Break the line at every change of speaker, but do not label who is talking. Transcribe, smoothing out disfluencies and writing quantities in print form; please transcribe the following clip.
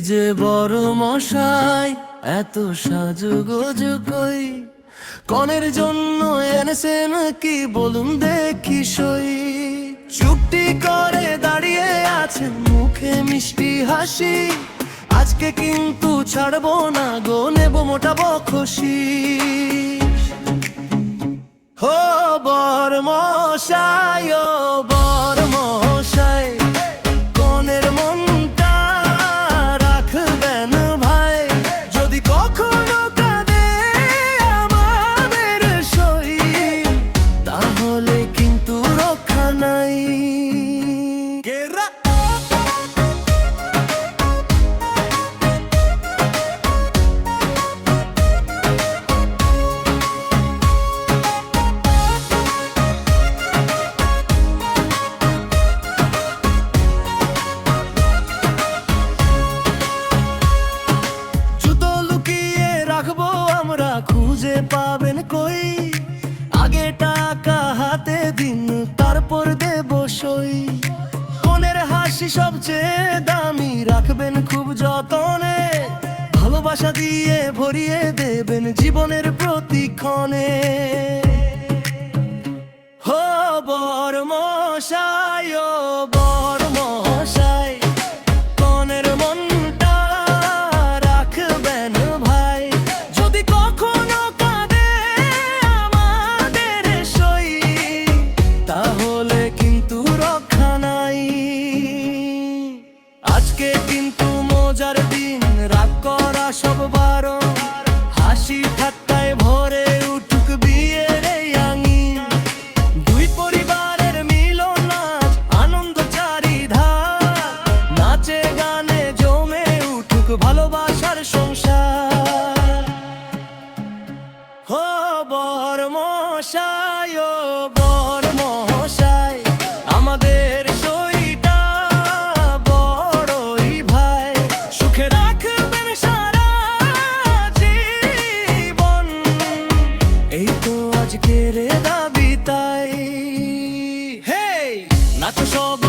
যে বড় মশাই এত সাজুগুজ কই, কনের জন্য এনেছেন কি বলুন দেখি সই। চুপটি করে দাঁড়িয়ে আছেন মুখে মিষ্টি হাসি, আজকে কিন্তু ছাড়বো না গো, নেব মোটাবো খুশি। হো বর মশাই, ও বর মশাই, কনের মনটা রাখবেন ভাই, যদি কখনো কাঁদে আমাদের সই, তাহলে কিন্তু রক্ষা নাই। খুঁজে পাবেন কই, আগে টাকা হাতে দিন তারপর দেব সই। মনের হাসি সবচেয়ে দামি, রাখবেন খুব যতনে, ভালোবাসা দিয়ে ভরিয়ে দেবেন জীবনের প্রতিক্ষণে। হো বর মশাই, ও বর মশাই, কনের মনটা রাখবেন ভাই, যদি কখনো কাঁদে আমাদের সই, তাহলে কিন্তু রক্ষা নাই। আজকে কিন্তু মজার দিন, রাগ করা সব বারণ, হাসি ঠাট্টায় ভরে উঠুক বিয়ের এই আঙিন, দুই পরিবারের মিলন নাচ, আনন্দ চারিধার, নাচে গানে জমে উঠুক ভালোবাসার সংসার। হো বর মশাই, ও বর মশাই, আমাদের সইটা বড়ই ভাই, সুখে রাখবেন সারা জীবন, এই তো আজকের দাবি তাই। হে নাচো সব